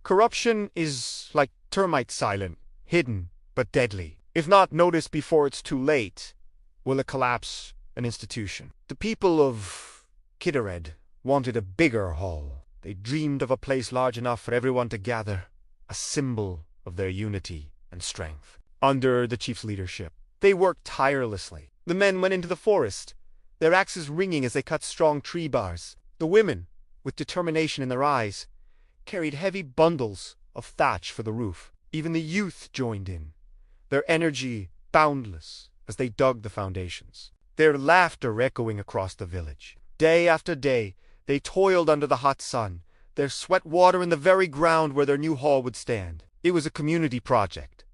Corruption is like termites, silent, hidden, but deadly. If not noticed before it's too late, will it collapse an institution? The people of Kittered wanted a bigger hall. They dreamed of a place large enough for everyone to gather, a symbol of their unity and strength. Under the chief's leadership, they worked tirelessly. The men went into the forest, their axes ringing as they cut strong tree bars. The women, with determination in their eyes, carried heavy bundles of thatch for the roof. Even the youth joined in, their energy boundless as they dug the foundations, their laughter echoing across the village. Day after day, they toiled under the hot sun, their sweat watering the very ground where their new hall would stand. It was a community project,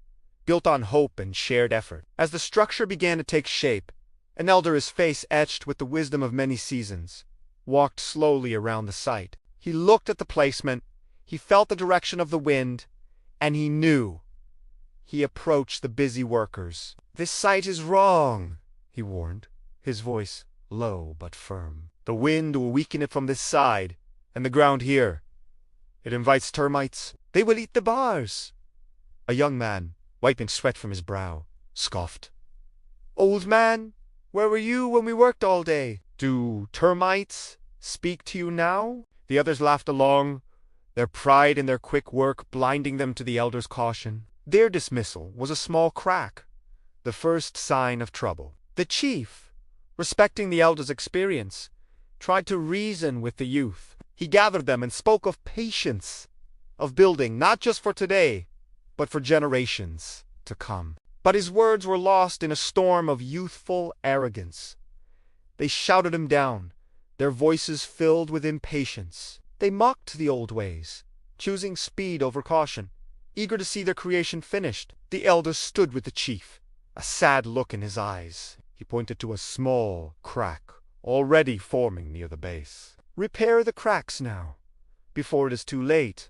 built on hope and shared effort. As the structure began to take shape, an elder, his face etched with the wisdom of many seasons, walked slowly around the site. He looked at the placement, he felt the direction of the wind, and he knew. He approached the busy workers. "This site is wrong," he warned, his voice low but firm. "The wind will weaken it from this side, and the ground here. It invites termites. They will eat the bars." A young man, wiping sweat from his brow, scoffed. "Old man, where were you when we worked all day? Do termites speak to you now?" The others laughed along, their pride in their quick work blinding them to the elder's caution. Their dismissal was a small crack, the first sign of trouble. The chief, respecting the elder's experience, tried to reason with the youth. He gathered them and spoke of patience, of building not just for today, but for generations to come. But his words were lost in a storm of youthful arrogance. They shouted him down, their voices filled with impatience. They mocked the old ways, choosing speed over caution, eager to see their creation finished. The elder stood with the chief, a sad look in his eyes. He pointed to a small crack already forming near the base. "Repair the cracks now, before it is too late,"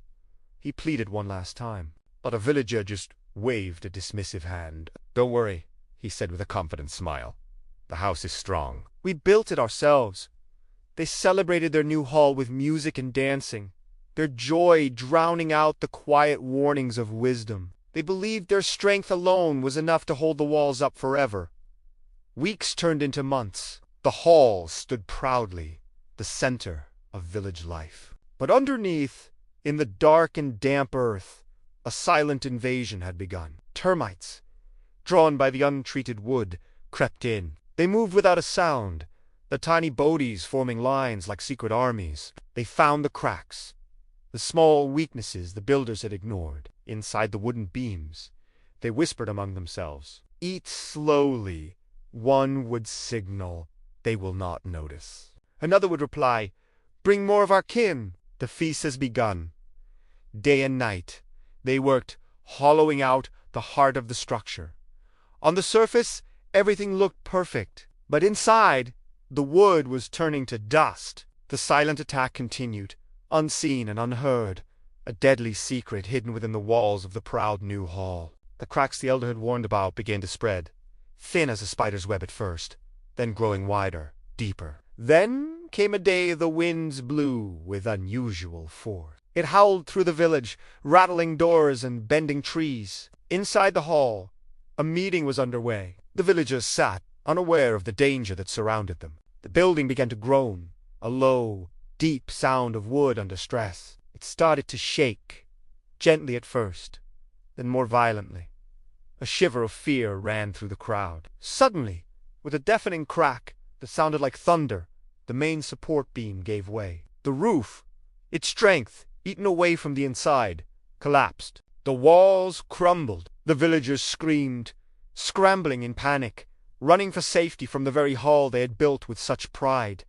he pleaded one last time. But a villager just waved a dismissive hand. "Don't worry," he said with a confident smile. "The house is strong. We built it ourselves." They celebrated their new hall with music and dancing, their joy drowning out the quiet warnings of wisdom. They believed their strength alone was enough to hold the walls up forever. Weeks turned into months. The hall stood proudly, the center of village life. But underneath, in the dark and damp earth, a silent invasion had begun. Termites, drawn by the untreated wood, crept in. They moved without a sound, the tiny bodies forming lines like secret armies. They found the cracks, the small weaknesses the builders had ignored. Inside the wooden beams, they whispered among themselves. "Eat slowly," one would signal. "They will not notice." Another would reply, "Bring more of our kin. The feast has begun." Day and night, they worked, hollowing out the heart of the structure. On the surface, everything looked perfect, but inside, the wood was turning to dust. The silent attack continued, unseen and unheard, a deadly secret hidden within the walls of the proud new hall. The cracks the elder had warned about began to spread, thin as a spider's web at first, then growing wider, deeper. Then came a day the winds blew with unusual force. It howled through the village, rattling doors and bending trees. Inside the hall, a meeting was underway. The villagers sat, unaware of the danger that surrounded them. The building began to groan, a low, deep sound of wood under stress. It started to shake, gently at first, then more violently. A shiver of fear ran through the crowd. Suddenly, with a deafening crack that sounded like thunder, the main support beam gave way. The roof, its strength eaten away from the inside, collapsed. The walls crumbled. The villagers screamed, scrambling in panic, running for safety from the very hall they had built with such pride.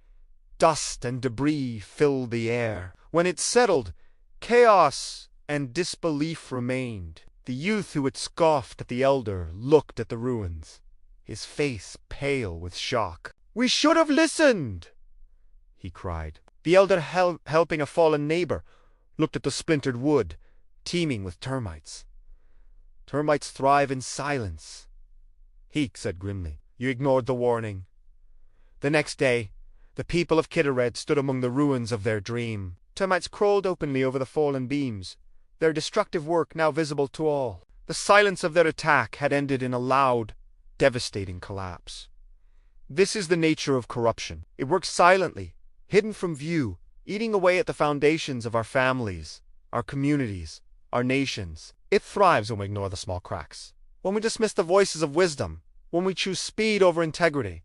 Dust and debris filled the air. When it settled, chaos and disbelief remained. The youth who had scoffed at the elder looked at the ruins, his face pale with shock. "We should have listened!" he cried. The elder, helping a fallen neighbor, looked at the splintered wood, teeming with termites. "Termites thrive in silence," he said grimly. "You ignored the warning." The next day, the people of Kittered stood among the ruins of their dream. Termites crawled openly over the fallen beams, their destructive work now visible to all. The silence of their attack had ended in a loud, devastating collapse. This is the nature of corruption. It works silently, hidden from view, eating away at the foundations of our families, our communities, our nations. It thrives when we ignore the small cracks, when we dismiss the voices of wisdom, when we choose speed over integrity.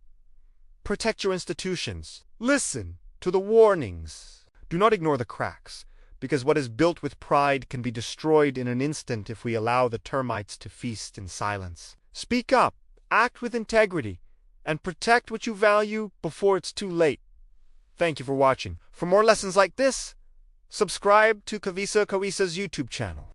Protect your institutions. Listen to the warnings. Do not ignore the cracks, because what is built with pride can be destroyed in an instant if we allow the termites to feast in silence. Speak up, act with integrity, and protect what you value before it's too late. Thank you for watching. For more lessons like this, subscribe to Kawisa's YouTube channel.